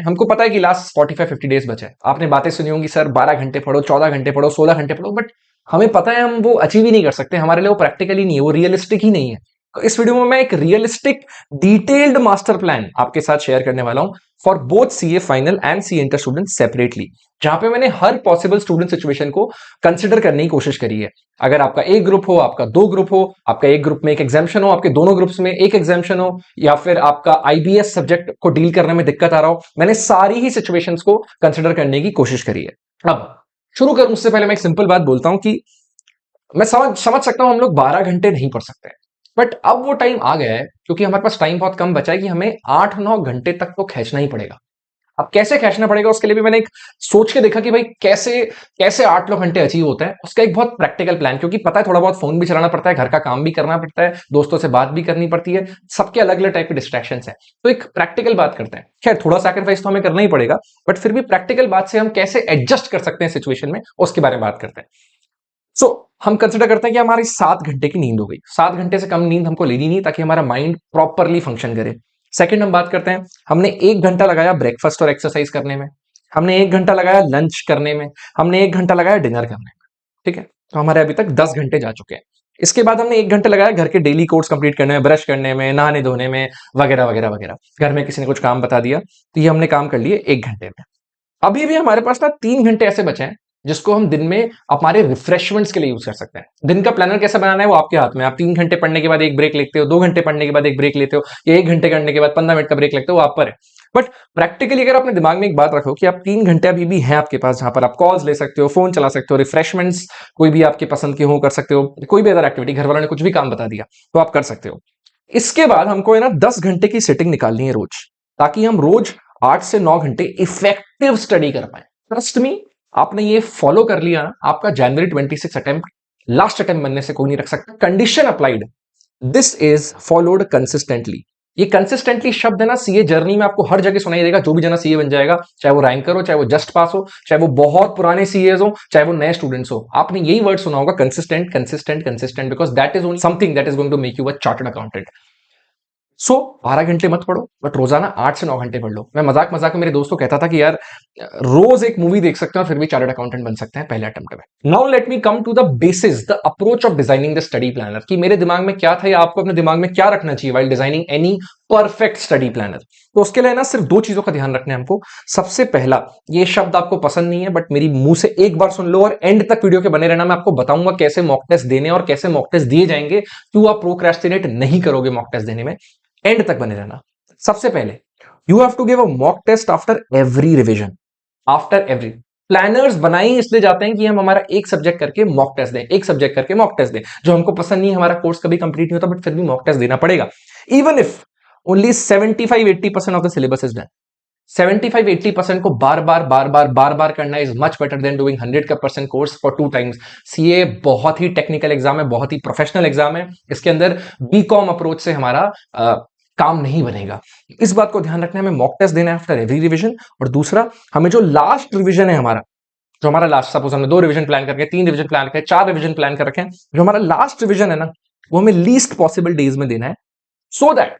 हमको पता है कि लास्ट 45-50 डेज बचे हैं। आपने बातें सुनी होंगी, सर 12 घंटे पढ़ो, 14 घंटे पढ़ो, 16 घंटे पढ़ो, बट हमें पता है हम वो अचीव ही नहीं कर सकते। हमारे लिए वो प्रैक्टिकली नहीं है, वो रियलिस्टिक ही नहीं है। तो इस वीडियो में मैं एक रियलिस्टिक डिटेल्ड मास्टर प्लान आपके साथ शेयर करने वाला हूं for both CA final and CA inter student separately, जहां पे मैंने हर पॉसिबल स्टूडेंट सिचुएशन को कंसिडर करने की कोशिश करी है। अगर आपका एक ग्रुप हो, आपका दो ग्रुप हो, आपका एक ग्रुप में एक एग्जाम्शन हो, आपके दोनों ग्रुप्स में एक एग्जाम्शन हो, या फिर आपका आईबीएस सब्जेक्ट को डील करने में दिक्कत आ रहा हो, मैंने सारी ही सिचुएशंस को कंसिडर करने की कोशिश करी है। अब शुरू करूं उससे पहले मैं एक सिंपल बात बोलता हूं कि मैं समझ सकता हूं हम लोग 12 घंटे नहीं पढ़ सकते, बट अब वो टाइम आ गया है क्योंकि हमारे पास टाइम बहुत कम बचा है कि हमें 8-9 घंटे तक तो खींचना ही पड़ेगा। अब कैसे खींचना पड़ेगा उसके लिए भी मैंने एक सोच के देखा कि भाई कैसे कैसे 8-9 घंटे अचीव होता है। उसका एक बहुत प्रैक्टिकल प्लान, क्योंकि पता है थोड़ा बहुत फोन भी चलाना पड़ता है, घर का काम भी करना पड़ता है, दोस्तों से बात भी करनी पड़ती है, सबके अलग अलग टाइप के डिस्ट्रैक्शंस हैं। तो एक प्रैक्टिकल बात करते हैं। खैर थोड़ा सैक्रिफाइस तो हमें करना ही पड़ेगा, बट फिर भी प्रैक्टिकल बात से हम कैसे एडजस्ट कर सकते हैं सिचुएशन में, उसके बारे में बात करते हैं। सो हम कंसिडर करते हैं कि हमारी 7 घंटे की नींद हो गई। 7 घंटे से कम नींद हमको लेनी नहीं ताकि हमारा माइंड प्रॉपरली फंक्शन करे। सेकंड हम बात करते हैं, हमने 1 घंटा लगाया ब्रेकफास्ट और एक्सरसाइज करने में, हमने 1 घंटा लगाया लंच करने में, हमने 1 घंटा लगाया डिनर करने में। ठीक है, तो हमारे अभी तक 10 घंटे जा चुके हैं। इसके बाद हमने 1 घंटा लगाया घर के डेली कोर्स कंप्लीट करने में, ब्रश करने में, नहाने धोने में, वगैरह वगैरह वगैरह। घर में किसी ने कुछ काम बता दिया तो ये हमने काम कर लिए 1 घंटे में। अभी भी हमारे पास ना 3 घंटे ऐसे बचे हैं जिसको हम दिन में हमारे रिफ्रेशमेंट्स के लिए यूज कर सकते हैं। दिन का प्लानर कैसे बनाना है वो आपके हाथ में। आप 3 घंटे पढ़ने के बाद एक ब्रेक लेते हो, 2 घंटे पढ़ने के बाद एक ब्रेक लेते हो, या 1 घंटे करने के बाद 15 मिनट का ब्रेक लेते हो, वो आप पर है। बट प्रैक्टिकली अगर अपने दिमाग में एक बात रखो कि आप 3 घंटे अभी भी हैं आपके पास, जहां पर आप कॉल्स ले सकते हो, फोन चला सकते हो, रिफ्रेशमेंट्स कोई भी आपके पसंद के हो कर सकते हो, कोई भी अदर एक्टिविटी, घर वालों ने कुछ भी काम बता दिया तो आप कर सकते हो। इसके बाद हमको है ना 10 घंटे की सिटिंग निकालनी है रोज, ताकि हम रोज 8 से 9 घंटे इफेक्टिव स्टडी कर पाए। ट्रस्ट मी, आपने ये फॉलो कर लिया ना, आपका जनवरी 26 अटेम्प्ट लास्ट अटेम्प्ट बनने से कोई नहीं रख सकता। Condition applied, this is followed consistently. ये कंसिस्टेंटली शब्द है ना सीए जर्नी में आपको हर जगह सुनाई देगा। जो भी जना सीए बन जाएगा, चाहे वो रैंकर हो, चाहे वो जस्ट पास हो, चाहे वो बहुत पुराने सीएस हो, चाहे वो नए स्टूडेंट्स हो, आपने यही वर्ड सुना होगा, consistent consistent consistent, because that is only something that is going to make you a chartered accountant. So 12 घंटे मत पढ़ो, बट रोजाना 8 से 9 घंटे पढ़ लो। मैं मजाक मजाक में मेरे दोस्तों कहता था कि यार रोज एक मूवी देख सकते हैं और फिर भी चार्टर्ड अकाउंटेंट बन सकते हैं पहले अटेम्प्ट में। Now let me come to the basis, the approach of designing the study planner, कि मेरे दिमाग में क्या था या आपको अपने दिमाग में क्या रखना चाहिए while designing any perfect study planner. तो उसके लिए ना सिर्फ 2 चीजों का ध्यान रखना है हमको। सबसे पहला, ये शब्द आपको पसंद नहीं है बट मेरी मुंह से एक बार सुन लो और एंड तक वीडियो के बने रहना। मैं आपको बताऊंगा कैसे मॉक टेस्ट देने और कैसे मॉक टेस्ट दिए जाएंगे, क्यों आप प्रोक्रेस्टिनेट नहीं करोगे मॉक टेस्ट देने में। एंड तक बने रहना। सबसे पहले you have to give a mock test after every revision. After every, planners बनाए इसलिए जाते हैं कि हम हमारा एक सब्जेक्ट करके मॉक टेस्ट दें, एक सब्जेक्ट करके मॉक टेस्ट दें। जो हमको पसंद नहीं है, हमारा कोर्स कभी कंप्लीट नहीं होता, बट फिर भी मॉक टेस्ट देना पड़ेगा। Even if only 75-80% of the syllabus is done. 75-80% को बार बार करना is much better than doing 100% course for 2 times. CA बहुत ही टेक्निकल एग्जाम है, बहुत ही प्रोफेशनल एग्जाम है। इसके अंदर बीकॉम अप्रोच से हमारा काम नहीं बनेगा। इस बात को ध्यान रखना है, हमें मॉक टेस्ट देना है आफ्टर एवरी रिवीजन। और दूसरा, हमें जो लास्ट रिवीजन है हमारा, जो हमारा लास्ट, सपोज हमने 2 रिवीजन प्लान करके, 3 रिवीजन प्लान करके, 4 रिवीजन प्लान कर रखे हैं, जो हमारा लास्ट रिवीजन है ना, वो हमें लीस्ट पॉसिबल डेज में देना है, सो दैट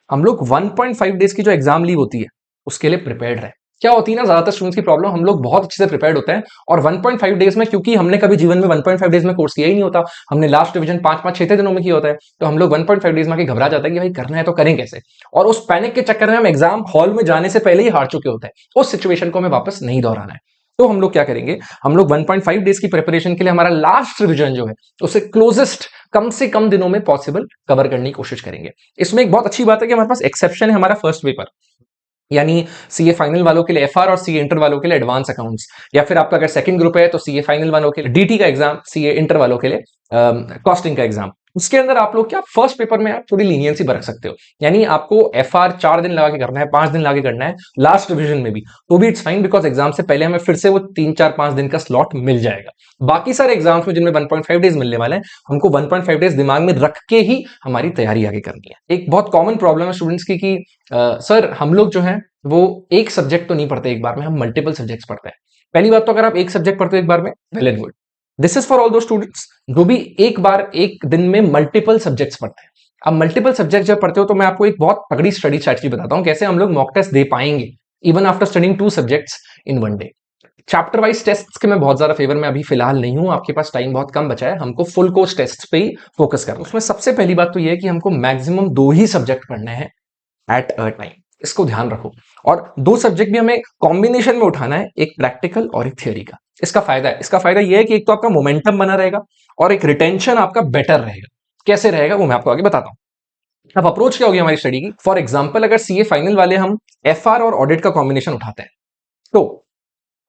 हम लोग 1.5 डेज की जो एग्जाम लीव होती है उसके लिए प्रिपेयर्ड रहे। क्या होती है ना ज्यादातर स्टूडेंट्स की प्रॉब्लम, हम लोग बहुत अच्छे से प्रिपेयर्ड होते हैं और 1.5 डेज में, क्योंकि हमने कभी जीवन में 1.5 डेज में कोर्स किया ही नहीं होता, हमने लास्ट रिवीजन 5-5-6 दिनों में किया होता है, तो हम लोग 1.5 डेज में आके घबरा जाता है कि भाई करना है तो करें कैसे। और उस पैनिक के चक्कर में हम एग्जाम हॉल में जाने से पहले ही हार चुके होते हैं। उस सिचुएशन को हमें वापस नहीं दोहराना है। तो हम लोग क्या करेंगे, हम लोग 1.5 डेज की प्रिपरेशन के लिए हमारा लास्ट रिवीजन जो है उसे क्लोजेस्ट कम से कम दिनों में पॉसिबल कवर करने की कोशिश करेंगे। इसमें एक बहुत अच्छी बात है कि हमारे पास एक्सेप्शन है, हमारा फर्स्ट पेपर, यानी सीए फाइनल वालों के लिए एफआर और सीए इंटर वालों के लिए एडवांस अकाउंट्स, या फिर आपका अगर सेकंड ग्रुप है तो सीए फाइनल वालों के लिए डीटी का एग्जाम, सीए इंटर वालों के लिए कॉस्टिंग का एग्जाम। उसके अंदर आप लोग क्या फर्स्ट पेपर में आप थोड़ी लीनियंसी बरत सकते हो, यानी आपको एफआर 4 दिन लगा के करना है, 5 दिन लगा के करना है लास्ट रिवीजन में भी, तो भी इट्स फाइन, बिकॉज एग्जाम से पहले हमें फिर से वो 3-4-5 दिन का स्लॉट मिल जाएगा। बाकी सारे एग्जाम्स में जिनमें 1.5 डेज मिलने वाले हैं, हमको 1.5 डेज दिमाग में रख के ही हमारी तैयारी आगे करनी है। एक बहुत कॉमन प्रॉब्लम है स्टूडेंट्स की कि सर हम लोग जो है वो एक सब्जेक्ट तो नहीं पढ़ते एक बार में, हम मल्टीपल सब्जेक्ट्स पढ़ते हैं। पहली बात तो अगर आप एक सब्जेक्ट पढ़ते हो एक बार में, well and good. This is for all दो स्टूडेंट्स जो भी एक बार एक दिन में मल्टीपल सब्जेक्ट्स पढ़ते हैं। अब मल्टीपल सब्जेक्ट जब पढ़ते हो तो मैं आपको एक बहुत तगड़ी स्टडी स्ट्रैटेजी बताता हूं कैसे हम लोग मॉक टेस्ट दे पाएंगे। Even after studying 2 subjects in 1 day. Chapter wise test के मैं बहुत ज्यादा फेवर में अभी फिलहाल नहीं हूं, आपके पास टाइम बहुत कम बचा है, हमको फुल कोर्स टेस्ट पे ही फोकस करना है। उसमें सबसे पहली बात तो यह है कि हमको मैक्सिमम 2 ही सब्जेक्ट पढ़ने हैं एट अ टाइम, इसको ध्यान रखो। और 2 सब्जेक्ट भी हमें कॉम्बिनेशन में उठाना है, एक प्रैक्टिकल और एक थियोरी का। इसका फायदा यह है कि एक तो आपका मोमेंटम बना रहेगा और एक रिटेंशन आपका बेटर रहेगा। कैसे रहेगा वो मैं आपको आगे बताता हूं। अब अप्रोच क्या होगी हमारी स्टडी की? फॉर एग्जाम्पल अगर सीए फाइनल वाले हम एफआर और ऑडिट का कॉम्बिनेशन उठाते हैं, तो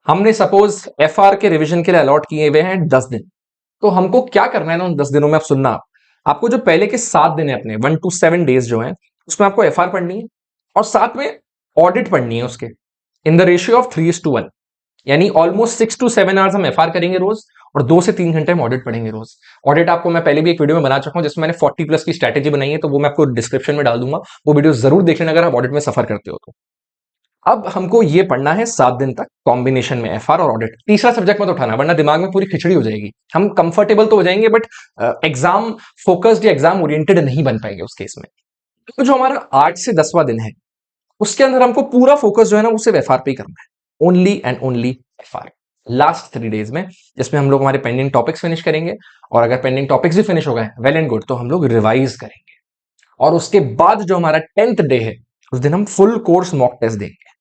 हमने सपोज एफआर के रिवीजन के लिए अलॉट किए हुए हैं 10 दिन। तो हमको क्या करना है ना उन 10 दिनों में, आप सुनना, आपको जो पहले के 7 दिन है अपने 1 to 7 डेज जो है, उसमें आपको एफआर पढ़नी है और साथ में ऑडिट पढ़नी है उसके, इन द रेशियो ऑफ 3:1। यानी ऑलमोस्ट 6 to 7 आवर्स हम एफआर करेंगे रोज और 2 से 3 घंटे हम ऑडिट पढ़ेंगे रोज। ऑडिट आपको मैं पहले भी एक वीडियो में बना चुका हूं जिसमें मैंने 40 प्लस की स्ट्रैटेजी बनाई है, तो वो मैं आपको डिस्क्रिप्शन में डाल दूंगा, वो वीडियो जरूर देख लेना अगर आप ऑडिट में सफर करते हो तो। अब हमको ये पढ़ना है 7 दिन तक कॉम्बिनेशन में एफआर और ऑडिट। तीसरा सब्जेक्ट मत उठाना वरना दिमाग में पूरी खिचड़ी हो जाएगी। हम कंफर्टेबल तो हो जाएंगे बट एग्जाम फोकस्ड या एग्जाम ओरिएंटेड नहीं बन पाएंगे उस केस में। तो जो हमारा 8 से 10वां दिन है उसके अंदर हमको पूरा फोकस जो है ना वो सिर्फ एफआर पे ही करना है, only and only FR. Last 3 days में जिसमें हम लोग हमारे पेंडिंग टॉपिक्स फिनिश करेंगे, और अगर पेंडिंग टॉपिक्स भी फिनिश हो गए वेल एंड गुड, तो हम लोग रिवाइज करेंगे। और उसके बाद जो हमारा 10th डे है उस दिन हम फुल कोर्स मॉक टेस्ट देंगे।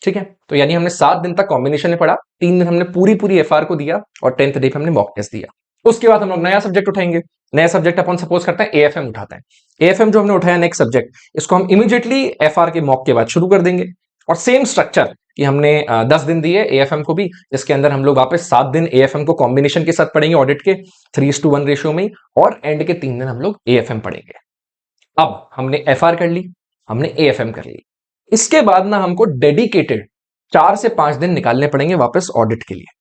ठीक है, तो यानी हमने 7 दिन तक कॉम्बिनेशन में पढ़ा, 3 दिन हमने पूरी पूरी एफआर को दिया और 10th डे पे हमने मॉक टेस्ट दिया। उसके बाद हम लोग नया सब्जेक्ट उठाएंगे। नया सब्जेक्ट अपन सपोज करते हैं एएफएम उठाते हैं। एएफएम जो हमने उठाया नेक्स्ट सब्जेक्ट, इसको हम इमीडिएटली एफआर के मॉक के बाद शुरू कर देंगे। और सेम स्ट्रक्चर कि हमने 10 दिन दिए एएफएम को भी, जिसके अंदर हम लोग वापस 7 दिन एएफएम को कॉम्बिनेशन के साथ पढ़ेंगे ऑडिट के 3:1 रेशियो में, और एंड के 3 दिन हम लोग एएफएम पढ़ेंगे। अब हमने एफआर कर ली, हमने एएफएम कर ली, इसके बाद ना हमको डेडिकेटेड 4 से 5 दिन निकालने पड़ेंगे वापस ऑडिट के लिए।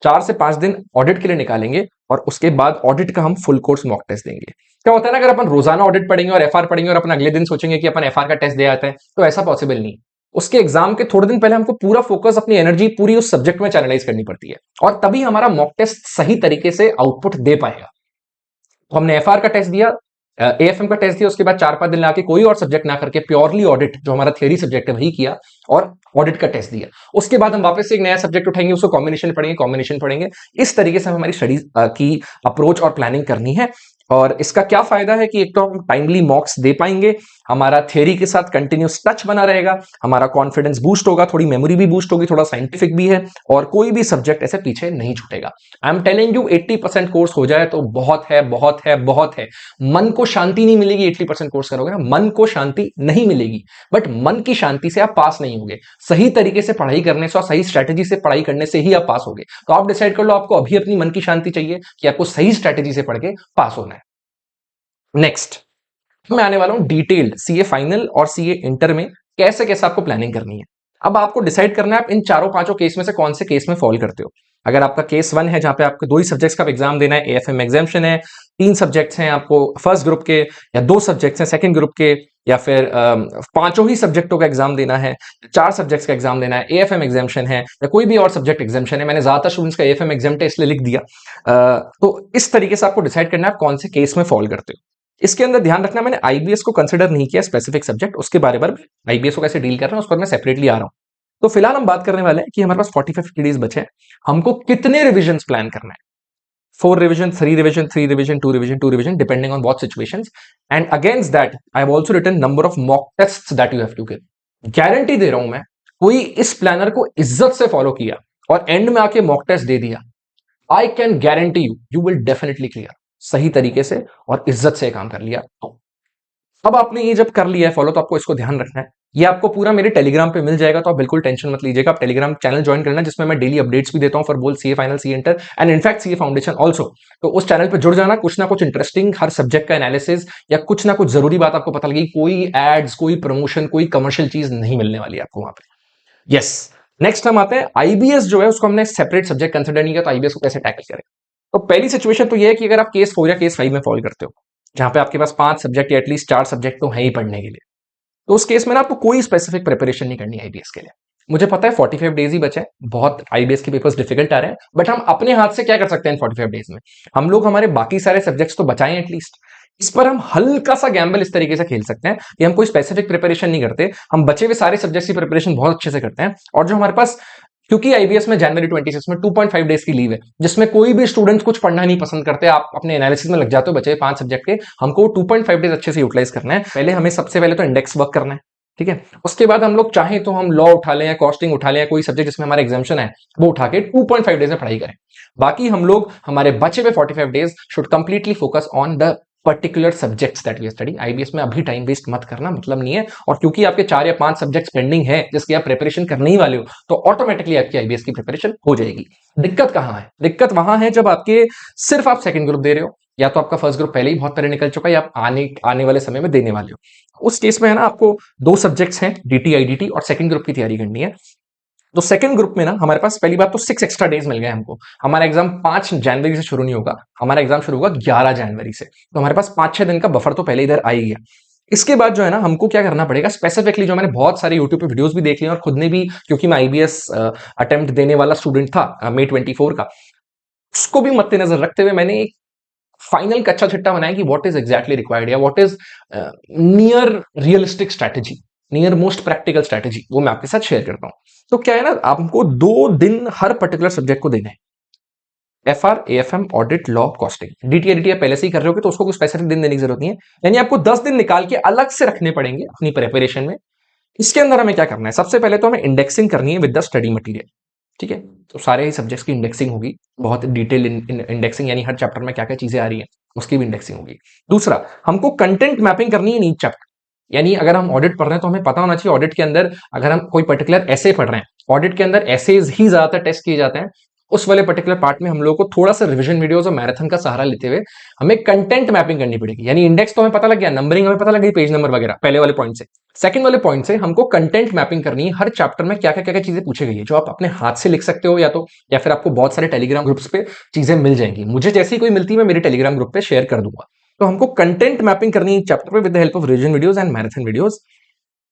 4 से 5 दिन ऑडिट के लिए निकालेंगे और उसके बाद ऑडिट का हम फुल कोर्स मॉक टेस्ट देंगे। क्या होता है ना, अगर अपन रोजाना ऑडिट पढ़ेंगे और एफआर पढ़ेंगे और अपन अगले दिन सोचेंगे कि अपन एफआर का टेस्ट दे आते हैं, तो ऐसा पॉसिबल नहीं। उसके एग्जाम के थोड़े दिन पहले हमको पूरा फोकस, अपनी एनर्जी पूरी उस सब्जेक्ट में चैनलाइज करनी पड़ती है, और तभी हमारा मॉक टेस्ट सही तरीके से आउटपुट दे पाएगा। तो हमने एफआर का टेस्ट दिया, एएफएम का टेस्ट दिया, उसके बाद 4-5 दिन लाके कोई और सब्जेक्ट ना करके प्योरली ऑडिट जो हमारा थियरी सब्जेक्ट है वही किया और ऑडिट का टेस्ट दिया। उसके बाद हम वापस से एक नया सब्जेक्ट उठाएंगे, उसको कॉम्बिनेशन पढ़ेंगे। इस तरीके से हमारी स्टडी की अप्रोच और प्लानिंग करनी है। और इसका क्या फायदा है कि एक तो हम टाइमली मॉक्स दे पाएंगे, हमारा थियरी के साथ कंटिन्यूस टच बना रहेगा, हमारा कॉन्फिडेंस बूस्ट होगा, थोड़ी मेमोरी भी बूस्ट होगी, थोड़ा साइंटिफिक भी है, और कोई भी सब्जेक्ट ऐसे पीछे नहीं छूटेगा। I am telling you 80% course हो जाए तो बहुत है, बहुत है, बहुत है। मन को शांति नहीं मिलेगी 80% कोर्स करोगे ना, मन को शांति नहीं मिलेगी, बट मन की शांति से आप पास नहीं होगे। सही तरीके से पढ़ाई करने से और सही स्ट्रैटेजी से पढ़ाई करने से ही आप पास होगे। तो आप डिसाइड कर लो आपको अभी अपनी मन की शांति चाहिए कि आपको सही स्ट्रैटेजी से पढ़ के पास होना है। नेक्स्ट मैं आने वाला हूं डिटेल्ड सीए फाइनल और सीए इंटर में कैसे कैसे आपको प्लानिंग करनी है। अब आपको डिसाइड करना है आप इन 4-5 केस में से कौन से केस में फॉल करते हो। अगर आपका केस 1 है जहां पे आपको 2 ही सब्जेक्ट्स का एग्जाम देना है, एएफएम एग्जामिनेशन है, 3 सब्जेक्ट्स हैं आपको फर्स्ट ग्रुप के, या 2 सब्जेक्ट्स हैं सेकंड ग्रुप के, या फिर 5 ही सब्जेक्टों का एग्जाम देना है, 4 सब्जेक्ट्स का एग्जाम देना है, एएफएम एग्जामिनेशन है, या कोई भी और सब्जेक्ट एग्जामिनेशन है। मैंने ज्यादातर स्टूडेंट्स का एएफएम एग्जाम है इसलिए लिख दिया। तो इस तरीके से आपको डिसाइड करना है आप कौन से केस में फॉल करते हो। इसके अंदर ध्यान रखना, मैंने आईबीएस को कंसिडर नहीं किया स्पेसिफिक सब्जेक्ट, उसके बारे में आईबीएस को कैसे डील कर रहे हैं उस पर मैं सेपरेटली आ रहा हूं। तो फिलहाल हम बात करने वाले हैं कि हमारे पास 45-50 डेज बचे हैं, हमको कितने रिविजन प्लान करना है। 4 revision, 3 revision, 3 revision, 2 revision, 2 revision, depending on what situations, and against that I have also written number of mock tests that you have to give. Guarantee दे रहा हूं मैं, कोई इस प्लानर को इज्जत से फॉलो किया और एंड में आके मॉक टेस्ट दे दिया, I can guarantee you will definitely clear, सही तरीके से और इज्जत से काम कर लिया। अब आपने ये जब कर लिया है फॉलो, तो आपको इसको ध्यान रखना है, ये आपको पूरा मेरे टेलीग्राम पे मिल जाएगा, तो आप बिल्कुल टेंशन मत लीजिएगा। आप टेलीग्राम चैनल ज्वाइन करना जिसमें मैं डेली अपडेट्स भी देता हूं फॉर बोल CA final, CA inter and in fact CA foundation also. तो उस चैनल पे जुड़ जाना, कुछ ना कुछ इंटरेस्टिंग हर सब्जेक्ट का एनालिसिस या कुछ ना कुछ जरूरी बात आपको पता लगेगी। कोई एड्स, कोई प्रमोशन, कोई कमर्शियल चीज नहीं मिलने वाली आपको वहां पे। यस, नेक्स्ट हम आते हैं आईबीएस जो है उसको हमने सेपरेट सब्जेक्ट कंसिडर नहीं किया, तो आईबीएस को कैसे टैकल करें। तो पहली सिचुएशन तो ये है कि अगर आप केस 4 या केस 5 में फॉल करते हो, जहां पे आपके पास 5 सब्जेक्ट या एटलीस्ट 4 सब्जेक्ट तो है ही पढ़ने के लिए, तो उस केस में ना आपको कोई स्पेसिफिक प्रिपरेशन नहीं करनी आईबीएस के लिए। मुझे पता है 45 डेज ही बचे हैं, बहुत आईबीएस के पेपर्स डिफिकल्ट आ रहे हैं, बट हम अपने हाथ से क्या कर सकते हैं इन 45 डेज में, हम लोग हमारे बाकी सारे सब्जेक्ट्स तो बचाएं एटलीस्ट। इस पर हम हल्का सा गैम्बल इस तरीके से खेल सकते हैं कि हम कोई स्पेसिफिक प्रिपरेशन नहीं करते, हम बचे हुए सारे सब्जेक्ट्स की प्रिपरेशन बहुत अच्छे से करते हैं। और जो हमारे पास, क्योंकि आईबीएस में जनवरी 26 में 2.5 डेज की लीव है, जिसमें कोई भी स्टूडेंट कुछ पढ़ना नहीं पसंद करते, आप अपने एनालिसिस में लग जाते हो बचे 5 सब्जेक्ट के, हमको 2.5 डेज अच्छे से यूटिलाइज करना है। पहले हमें सबसे पहले तो इंडेक्स वर्क करना है, ठीक है। उसके बाद हम लोग चाहें तो हम लॉ उठा लें या कॉस्टिंग उठा लें या कोई सब्जेक्ट जिसमें हमारा एग्जामेशन है वो उठा के 2.5 डेज में पढ़ाई करें। बाकी हम लोग हमारे बचे हुए 45 days should completely focus on the particular subjects that we study. IBS में अभी टाइम वेस्ट मत करना, मतलब नहीं है। और क्योंकि आपके 4 या 5 सब्जेक्ट्स पेंडिंग है जिसकी आप प्रिपरेशन करने ही वाले हो, तो ऑटोमेटिकली आपकी आईबीएस की प्रिपरेशन हो जाएगी। दिक्कत कहां है? दिक्कत वहां है जब आपके सिर्फ आप सेकंड ग्रुप दे रहे हो, या तो आपका फर्स्ट ग्रुप पहले ही बहुत पहले निकल चुका है, या आप आने वाले समय में देने वाले हो। उस केस में है ना, आपको 2 सब्जेक्ट्स हैं, डीटी आईडीटी, और सेकंड ग्रुप की तैयारी करनी है। तो सेकंड ग्रुप में ना हमारे पास पहली बात तो 6 एक्स्ट्रा डेज मिल गए हमको। हमारा एग्जाम 5 जनवरी से शुरू नहीं होगा, हमारा एग्जाम शुरू होगा 11 जनवरी से। तो हमारे पास 5-6 दिन का बफर तो पहले इधर आ ही गया। इसके बाद जो है ना, हमको क्या करना पड़ेगा स्पेसिफिकली, जो मैंने बहुत सारे यूट्यूब पे वीडियोस भी देख लिए और खुद ने भी, क्योंकि मैं आईबीएस अटेम्प्ट देने वाला स्टूडेंट था मई 24 का, उसको भी मद्देनजर रखते हुए मैंने एक फाइनल कच्चा चिट्टा बनाया कि व्हाट इज एग्जैक्टली रिक्वायर्ड, या what is near realistic strategy, near most practical strategy, वो मैं आपके साथ शेयर करता हूं। तो क्या है ना, आपको 2 दिन हर पर्टिकुलर सब्जेक्ट को देना है। FR, AFM, audit, law, costing. DT IDT आप पहले से ही कर रहे हो तो उसको कोई स्पेसिफिक दिन देने की जरूरत नहीं है, यानी आपको 10 दिन निकाल के अलग से रखने पड़ेंगे अपनी प्रिपरेशन में। इसके अंदर हमें क्या करना है, सबसे पहले तो हमें इंडेक्सिंग करनी है विद द स्टडी मटेरियल, ठीक है। तो सारे ही सब्जेक्ट्स की इंडेक्सिंग होगी, बहुत डिटेल इंडेक्सिंग, यानी हर चैप्टर में क्या क्या चीजें आ रही हैं उसकी भी इंडेक्सिंग होगी। दूसरा, हमको कंटेंट मैपिंग करनी है इन ईच चैप्टर, यानी अगर हम ऑडिट पढ़ रहे हैं तो हमें पता होना चाहिए ऑडिट के अंदर, अगर हम कोई पर्टिकुलर ऐसे पढ़ रहे हैं, ऑडिट के अंदर ऐसेज ही ज्यादातर टेस्ट किए जाते हैं, उस वाले पर्टिकुलर पार्ट में हम लोग को थोड़ा सा रिवीजन वीडियोस और मैराथन का सहारा लेते हुए हमें कंटेंट मैपिंग करनी पड़ेगी। यानी इंडेक्स तो हमें पता लग गया, नंबरिंग हमें पता लग गई, पेज नंबर वगैरह पहले वाले पॉइंट से। सेकंड वाले पॉइंट से हमको कंटेंट मैपिंग करनी है, हर चैप्टर में क्या क्या चीजें पूछी गई है, जो आप अपने हाथ से लिख सकते हो, या फिर आपको बहुत सारे टेलीग्राम ग्रुप्स पे चीजें मिल जाएंगी। मुझे जैसी कोई मिलती है मैं मेरे टेलीग्राम ग्रुप पे शेयर कर दूंगा। तो हमको कंटेंट मैपिंग करनी है चैप्टर पे with the help of revision videos and marathon videos.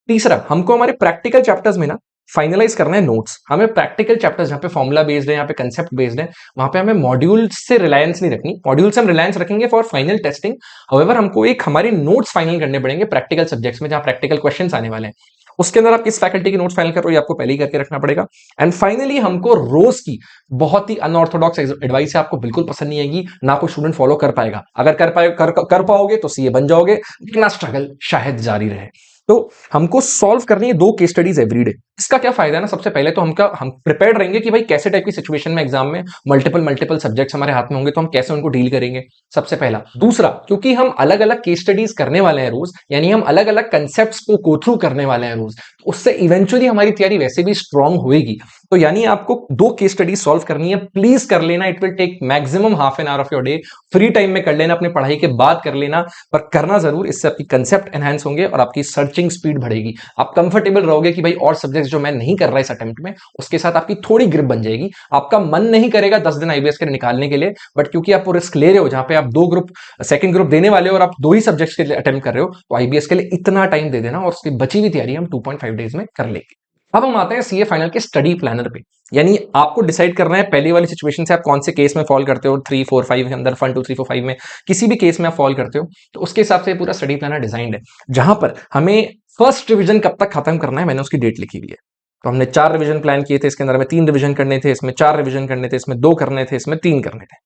तीसरा, हमको हमारे प्रैक्टिकल चैप्टर्स में ना फाइनलाइज करना है नोट्स। हमें प्रैक्टिकल चैप्टर्स जहां पे फॉर्मुला बेस्ड है, यहाँ पे कंसेप्ट बेस्ड है, वहां पे हमें मॉड्यूल्स से रिलायंस नहीं रखनी। मॉड्यूल से हम रिलायंस रखेंगे फॉर फाइनल टेस्टिंग, हाउएवर हमको एक हमारे नोट्स फाइनल करने पड़ेंगे प्रैक्टिकल सब्जेक्ट्स में, जहां प्रैक्टिकल क्वेश्चंस आने वाले हैं। उसके अंदर आप किस फैकल्टी के नोट्स फाइनल कर रहे हो, ये आपको पहले ही करके रखना पड़ेगा। एंड फाइनली, हमको रोज की बहुत ही अनऑर्थोडॉक्स एडवाइस है, आपको बिल्कुल पसंद नहीं आएगी, ना कोई स्टूडेंट फॉलो कर पाएगा। अगर कर पाओगे तो सीए बन जाओगे, इतना स्ट्रगल शायद जारी रहे। तो हमको सॉल्व करनी है 2 केस स्टडीज एवरीडे। इसका क्या फायदा है ना, सबसे पहले तो हम प्रिपेयर्ड रहेंगे कि भाई कैसे टाइप की सिचुएशन में एग्जाम में मल्टीपल सब्जेक्ट्स हमारे हाथ में होंगे, तो हम कैसे उनको डील करेंगे, सबसे पहला। दूसरा, क्योंकि हम अलग अलग केस स्टडीज करने वाले हैं रोज, यानी हम अलग अलग कंसेप्ट्स को गो थ्रू करने वाले हैं रोज, उससे इवेंचुअली हमारी तैयारी वैसे भी स्ट्रांग होएगी। तो यानी आपको 2 केस स्टडीज सॉल्व करनी है, प्लीज कर लेना। It will take maximum half an hour of your day, free time में कर लेना, अपने पढ़ाई के बाद कर लेना, पर करना जरूर। इससे आपकी कंसेप्ट एनहांस होंगे और आपकी सर्चिंग स्पीड बढ़ेगी। आप कंफर्टेबल रहोगे कि भाई और सब्जेक्ट्स जो मैं नहीं कर रहा इस अटेम्प्ट में, उसके साथ आपकी थोड़ी ग्रिप बन जाएगी। आपका मन नहीं करेगा 10 दिन आईबीएस के निकालने के लिए, बट क्योंकि आप वो रिस्क ले रहे हो, जहां पे आप 2 ग्रुप सेकंड ग्रुप देने वाले हो और आप 2 ही सब्जेक्ट्स के लिए अटेम्प्ट कर रहे हो, तो आईबीएस के लिए इतना टाइम दे देना और उसकी बची हुई तैयारी हम 2.5 डेज में कर लेंगे। अब हम आते हैं सीए फाइनल के स्टडी प्लानर पे। यानी आपको डिसाइड करना है पहली वाली सिचुएशन से आप कौन से केस में फॉल करते हो, 3, 4, 5 के अंदर, 1, 2, 3, 4, 5 में किसी भी केस में आप फॉल करते हो, तो उसके हिसाब से पूरा स्टडी प्लानर डिजाइंड है, जहां पर हमें फर्स्ट रिवीजन कब तक खत्म करना है, मैंने उसकी डेट लिखी हुई है। तो हमने 4 रिवीजन प्लान किए थे, इसके अंदर हमें 3 रिवीजन करने थे, इसमें 4 रिवीजन करने थे, इसमें 2 करने थे, इसमें 3 करने थे।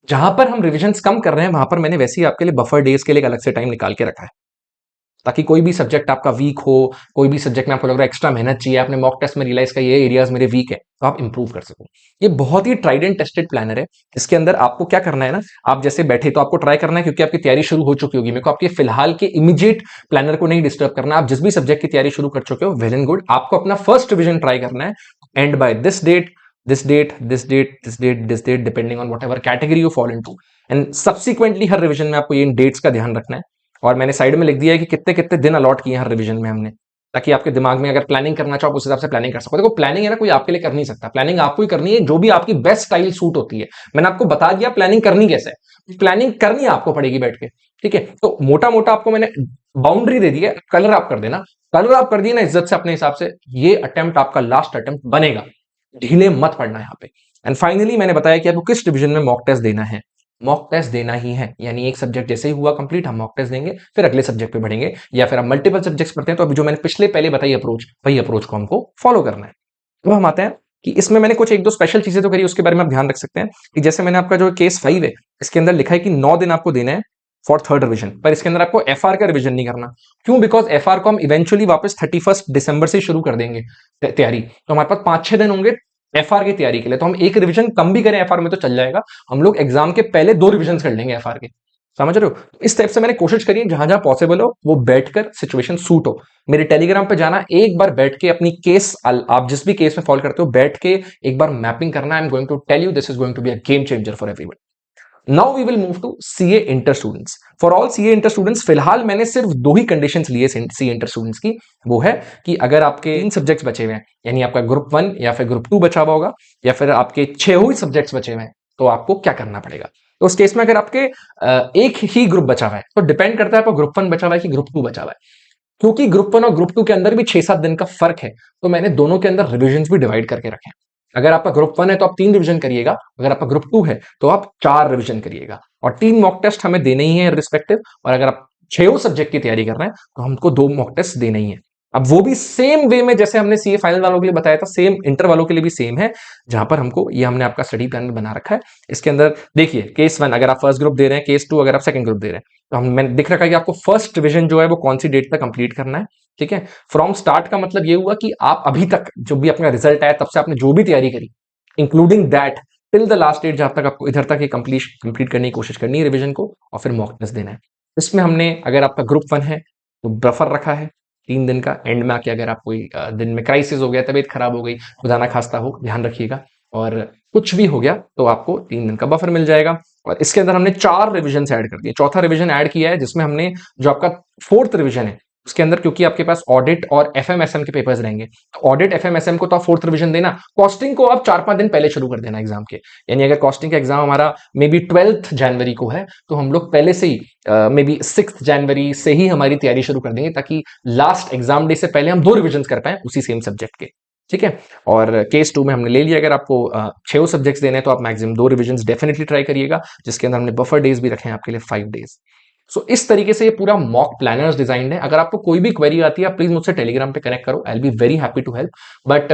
जहां पर हम रिवीजन कम कर रहे हैं, वहां पर मैंने वैसे ही आपके लिए बफर डेज के लिए अलग से टाइम निकाल के रखा है, ताकि कोई भी सब्जेक्ट आपका वीक हो, कोई भी सब्जेक्ट में आपको लग रहा है एक्स्ट्रा मेहनत चाहिए, आपने मॉक टेस्ट में रियलाइज किया ये एरियाज मेरे वीक है, तो आप इंप्रूव कर सको। ये बहुत ही ट्राइड एंड टेस्टेड प्लानर है। इसके अंदर आपको क्या करना है ना, आप जैसे बैठे तो आपको ट्राई करना है, क्योंकि आपकी तैयारी शुरू हो चुकी होगी। मेरे को आपके फिलहाल के इमीडिएट प्लानर को नहीं डिस्टर्ब करना। आप जिस भी सब्जेक्ट की तैयारी शुरू कर चुके हो, वेल एंड गुड। आपको अपना फर्स्ट रिवीजन ट्राई करना है, and by this date, this date, this date, this date, this date, depending on whatever category you fall into. And subsequently हर रिवीजन में आपको ये इन डेट्स का ध्यान रखना है। और मैंने साइड में लिख दिया है कि कितने कितने दिन अलॉट किए हर रिवीजन में हमने, ताकि आपके दिमाग में अगर प्लानिंग करना चाहो उस हिसाब से प्लानिंग कर सको। देखो, प्लानिंग है ना, कोई आपके लिए कर नहीं सकता। प्लानिंग आपको ही करनी है, जो भी आपकी बेस्ट स्टाइल सूट होती है। मैंने आपको बता दिया प्लानिंग करनी कैसे है, प्लानिंग करनी आपको पड़ेगी बैठ के, ठीक है। तो मोटा मोटा आपको मैंने बाउंड्री दे दी है, कलर आप कर देना। कलर आप कर दिए ना इज्जत से अपने हिसाब से, ये अटेम्प्ट आपका लास्ट अटेम्प्ट बनेगा, ढीले मत पड़ना यहाँ पे। एंड फाइनली मैंने बताया कि आपको किस डिवीजन में मॉक टेस्ट देना है। मॉक टेस्ट देना ही है। यानी एक सब्जेक्ट जैसे ही हुआ कंप्लीट, हम मॉक टेस्ट देंगे, फिर अगले सब्जेक्ट पे बढ़ेंगे, या फिर हम मल्टीपल सब्जेक्ट्स पढ़ते हैं तो अभी जो मैंने पिछले पहले बताई अप्रोच, वही अप्रोच को हमको फॉलो करना है। अब हम आते हैं कि इसमें मैंने कुछ एक दो स्पेशल चीजें तो करी, उसके बारे में आप ध्यान रख सकते हैं कि जैसे मैंने आपका जो केस 5 है, इसके अंदर लिखा है कि 9 दिन आपको देना है फॉर थर्ड रिवीजन, पर इसके अंदर आपको एफआर का रिवीजन नहीं करना। क्यों? बिकॉज एफआर को हम इवेंचुअली वापस 31 दिसंबर से शुरू कर देंगे तैयारी, तो हमारे पास 5-6 दिन होंगे एफआर की तैयारी के लिए। तो हम एक रिवीजन कम भी करें एफआर में तो चल जाएगा, हम लोग एग्जाम के पहले 2 रिवीजन कर लेंगे एफआर के। समझ रहे हो? तो इस टाइप से मैंने कोशिश करी है, जहां जहां पॉसिबल हो वो बैठकर सिचुएशन सूट हो, मेरे टेलीग्राम पे जाना, एक बार बैठ के अपनी केस, आप जिस भी केस में फॉलो करते हो, बैठ के एक बार मैपिंग करना। I am going to tell you, this is going to be a game changer for everyone. Now we will move to CA inter students. For all CA inter students फिलहाल मैंने सिर्फ 2 ही कंडीशंस लिए CA inter students की। वो है कि अगर आपके 3 सब्जेक्ट्स बचे हुए हैं, यानी आपका ग्रुप 1 या फिर ग्रुप 2 बचा हुआ होगा, या फिर आपके 6 ही सब्जेक्ट्स बचे हुए हैं, तो आपको क्या करना पड़ेगा? तो उस केस में अगर आपके एक ही ग्रुप बचा हुआ है, तो डिपेंड करता है आपका ग्रुप 1 बचा हुआ है कि ग्रुप 2 बचा हुआ है। क्योंकि ग्रुप 1 और ग्रुप 2 के अंदर भी 6-7 दिन का फर्क है, तो मैंने दोनों के अंदर रिविजन भी डिवाइड करके रखे हैं। अगर आपका ग्रुप 1 है तो आप 3 रिवीजन करिएगा, अगर आपका ग्रुप 2 है तो आप 4 रिवीजन करिएगा, और 3 मॉक टेस्ट हमें देने ही है रिस्पेक्टिव। और अगर आप 6 सब्जेक्ट की तैयारी कर रहे हैं तो हमको 2 मॉक टेस्ट देने ही है। अब वो भी सेम वे में जैसे हमने सीए फाइनल वालों के लिए बताया था, सेम इंटर वालों के लिए भी सेम है, जहां पर हमको ये हमने आपका स्टडी प्लान बना रखा है। इसके अंदर देखिए, केस 1 अगर आप फर्स्ट ग्रुप दे रहे हैं, केस 2 अगर आप सेकंड ग्रुप दे रहे हैं, तो हम मैंने दिख रखा है कि आपको फर्स्ट रिवीजन जो है वो कौन सी डेट तक कंप्लीट करना है। ठीक है, फ्रॉम स्टार्ट का मतलब ये हुआ कि आप अभी तक जो भी अपना रिजल्ट आया तब से आपने जो भी तैयारी करी, including that till the last date, जहां तक आपको इधर तक कंप्लीट करने की कोशिश करनी है रिवीजन को, और फिर मॉक टेस्ट देना है। इसमें हमने, अगर आपका ग्रुप 1 है तो बफर रखा है 3 दिन का। एंड में आके अगर आप कोई दिन में क्राइसिस हो गया, तबीयत खराब हो गई, खुदा ना खास्ता हो, ध्यान रखिएगा, और कुछ भी हो गया तो आपको 3 दिन का बफर मिल जाएगा। और इसके अंदर हमने 4 रिवीजन ऐड कर दिए, चौथा रिवीजन ऐड किया है, जिसमें हमने जो आपका फोर्थ रिवीजन है उसके अंदर, क्योंकि आपके पास ऑडिट और एफएमएसएम के पेपर्स रहेंगे, तो ऑडिट एफएमएसएम को तो आप फोर्थ रिवीजन देना, कॉस्टिंग को आप 4-5 दिन पहले शुरू कर देना एग्जाम के। यानी अगर कॉस्टिंग का एग्जाम हमारा मे बी 12 जनवरी को है, तो हम लोग पहले से ही मे बी 6 जनवरी से ही हमारी तैयारी शुरू कर देंगे, ताकि लास्ट एग्जाम डे से पहले हम 2 रिवीजन कर पाए उसी सेम सब्जेक्ट के। ठीक है, और केस 2 में हमने ले लिया, अगर आपको 6 सब्जेक्ट्स देने हैं तो आप मैक्सिमम 2 रिवीजन डेफिनेटली ट्राई करिएगा, जिसके अंदर हमने बफर डेज भी रखे हैं आपके लिए 5 डेज। सो इस तरीके से ये पूरा मॉक प्लानर्स डिजाइन है। अगर आपको कोई भी क्वेरी आती है, प्लीज मुझसे टेलीग्राम पे कनेक्ट करो, I will be very happy to help. But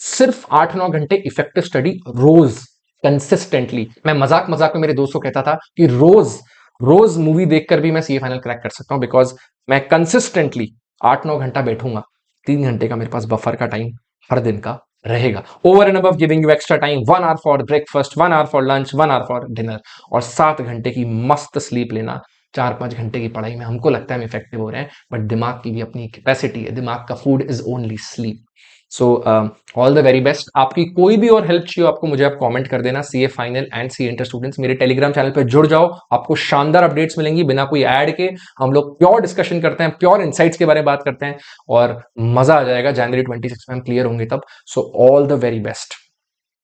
सिर्फ 8-9 घंटे इफेक्टिव स्टडी रोज कंसिस्टेंटली, मैं मजाक मजाक में मेरे दोस्तों कहता था कि रोज रोज मूवी देखकर भी मैं सीए फाइनल क्रैक कर सकता हूं, बिकॉज मैं कंसिस्टेंटली 8-9 घंटा बैठूंगा, 3 घंटे का मेरे पास बफर का टाइम हर दिन का रहेगा, over and above giving you extra time, 1 hour for breakfast, 1 hour for lunch, 1 hour for dinner, और 7 घंटे की मस्त स्लीप लेना। 4-5 घंटे की पढ़ाई में हमको लगता है हम इफेक्टिव हो रहे हैं, बट दिमाग की भी अपनी कैपेसिटी है, दिमाग का food is only sleep. So all the very best. आपकी कोई भी और हेल्प चाहिए आपको, मुझे आप कमेंट कर देना। CA final and CA inter students, मेरे टेलीग्राम चैनल पे जुड़ जाओ, आपको शानदार अपडेट्स मिलेंगी बिना कोई ऐड के। हम लोग प्योर डिस्कशन करते हैं, प्योर इनसाइट्स के बारे में बात करते हैं, और मजा आ जाएगा। जनवरी 26 में हम क्लियर होंगे तब। So all the very best.